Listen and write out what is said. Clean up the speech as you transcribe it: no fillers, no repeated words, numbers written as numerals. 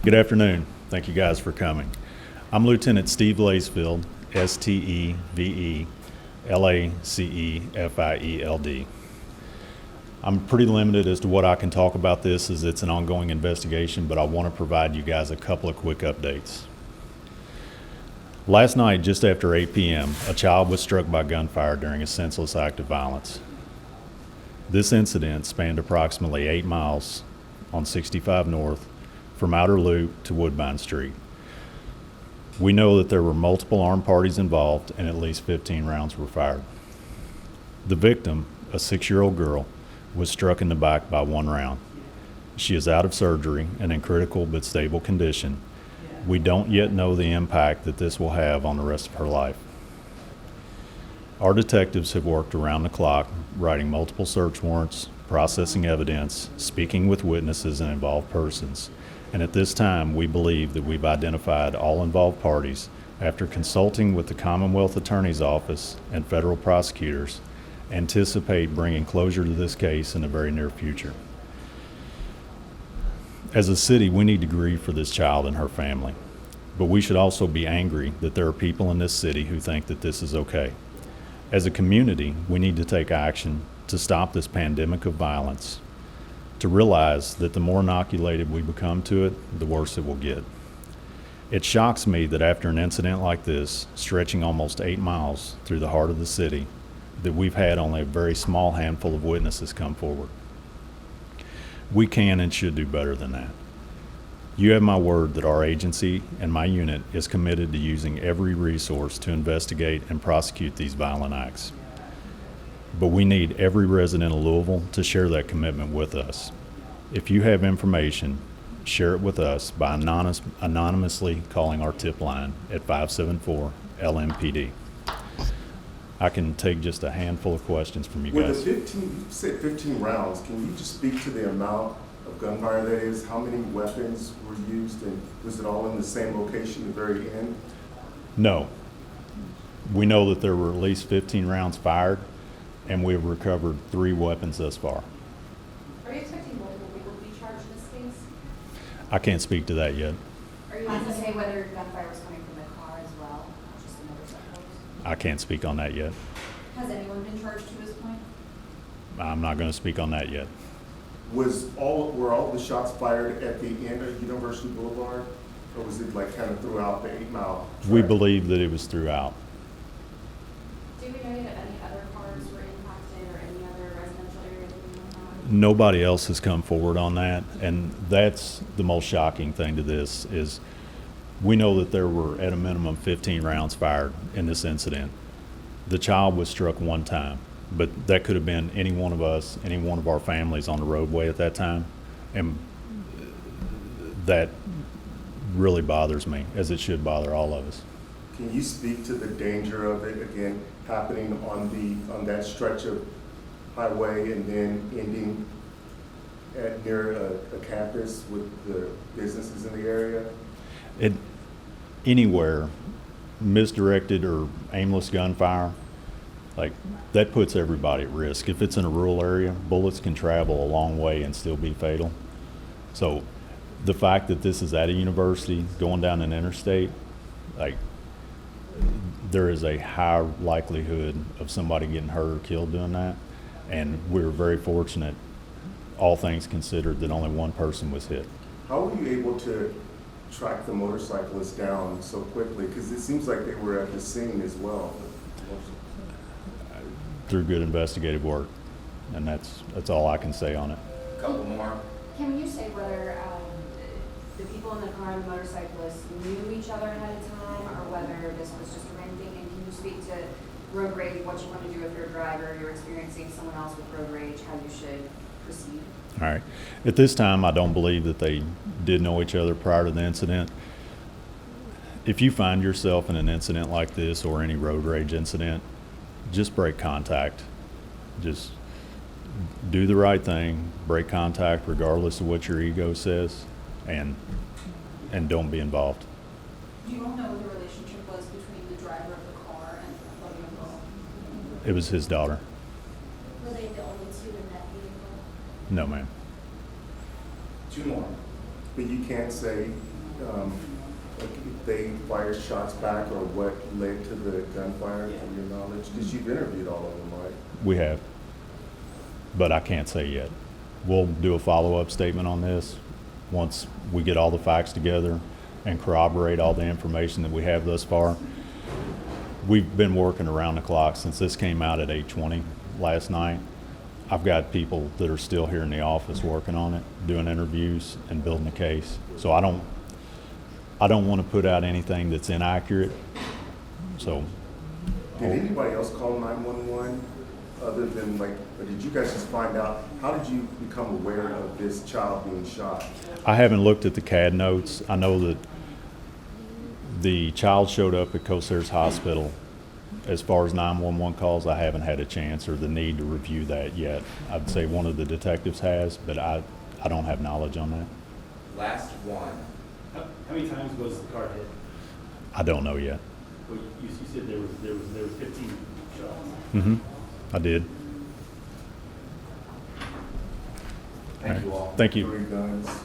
Good afternoon. Thank you guys for coming. I'm Lieutenant Steve Lacefield, Stevelaceield. I'm pretty limited as to what I can talk about this as it's an ongoing investigation, but I want to provide you guys a couple of quick updates. Last night, just after 8 p.m., a child was struck by gunfire during a senseless act of violence. This incident spanned approximately 8 miles on 65 North from Outer Loop to Woodbine Street. We know that there were multiple armed parties involved and at least 15 rounds were fired. The victim, a 6-year-old girl, was struck in the back by 1 round. She is out of surgery and in critical but stable condition. We don't yet know the impact that this will have on the rest of her life. Our detectives have worked around the clock, writing multiple search warrants, processing evidence, speaking with witnesses and involved persons. And at this time, we believe that we've identified all involved parties after consulting with the Commonwealth Attorney's Office and federal prosecutors, anticipate bringing closure to this case in the very near future. As a city, we need to grieve for this child and her family, but we should also be angry that there are people in this city who think that this is okay. As a community, we need to take action to stop this pandemic of violence, to realize that the more inoculated we become to it, the worse it will get. It shocks me that after an incident like this, stretching almost 8 miles through the heart of the city, that we've had only a very small handful of witnesses come forward. We can and should do better than that. You have my word that our agency and my unit is committed to using every resource to investigate and prosecute these violent acts. But we need every resident of Louisville to share that commitment with us. If you have information, share it with us by anonymously calling our tip line at 574 LMPD. I can take just a handful of questions from you guys. With the 15, you said 15 rounds, can you just speak to the amount of gunfire that is? How many weapons were used, and was it all in the same location at the very end? No. We know that there were at least 15 rounds fired, and we have recovered 3 weapons thus far. Are you expecting multiple people to be charged in this case? I can't speak to that yet. Are you able to say whether gunfire was coming from the car as well, not just the motorcycles? I can't speak on that yet. Has anyone been charged to this point? I'm not going to speak on that yet. Were all the shots fired at the end of University Boulevard, or was it like kind of throughout the 8 mile? We believe that it was throughout. Do we know that any other cars were impacted or any other residential areas were impacted? Nobody else has come forward on that, and that's the most shocking thing to this is we know that there were at a minimum 15 rounds fired in this incident. The child was struck 1 time, but that could have been any one of us, any one of our families on the roadway at that time, and that really bothers me, as it should bother all of us. Can you speak to the danger of it again happening on that stretch of highway and then ending near a campus with the businesses in the area? Anywhere misdirected or aimless gunfire, like that puts everybody at risk. If it's in a rural area, bullets can travel a long way and still be fatal. So the fact that this is at a university going down an interstate, like there is a high likelihood of somebody getting hurt or killed doing that. And we're very fortunate, all things considered, that only 1 person was hit. How were you able to track the motorcyclists down so quickly? Because it seems like they were at the scene as well. Through good investigative work, and that's all I can say on it. Couple more. Can you say whether the people in the car and the motorcyclists knew each other ahead of time or whether this was just a random thing? And can you speak to road rage, what you want to do if you're a driver, you're experiencing someone else with road rage, how you should proceed? All right. At this time, I don't believe that they did know each other prior to the incident. If you find yourself in an incident like this or any road rage incident, just break contact. Just do the right thing, break contact regardless of what your ego says, and don't be involved. Do you all know what the relationship was between the driver of the car and the young girl? It was his daughter. Were they the only 2 in that vehicle? No, ma'am. 2 more. But you can't say like if they fired shots back or what led to the gunfire, from your knowledge? Because you've interviewed all of them, right? We have, but I can't say yet. We'll do a follow-up statement on this once we get all the facts together and corroborate all the information that we have thus far. We've been working around the clock since this came out at 8:20 last night. I've got people that are still here in the office working on it, doing interviews and building a case. So I don't want to put out anything that's inaccurate. So Did anybody else call 911 other than like, or did you guys just find out, how did you become aware of this child being shot? I haven't looked at the CAD notes. I know that the child showed up at Cosair's Hospital. As far as 911 calls, I haven't had a chance or the need to review that yet. I'd say one of the detectives has, but I don't have knowledge on that. Last one. How many times was the car hit? I don't know yet. Well, you said there was 15 shots. Mm-hmm. I did. Thank you all. Thank you. 3 guns.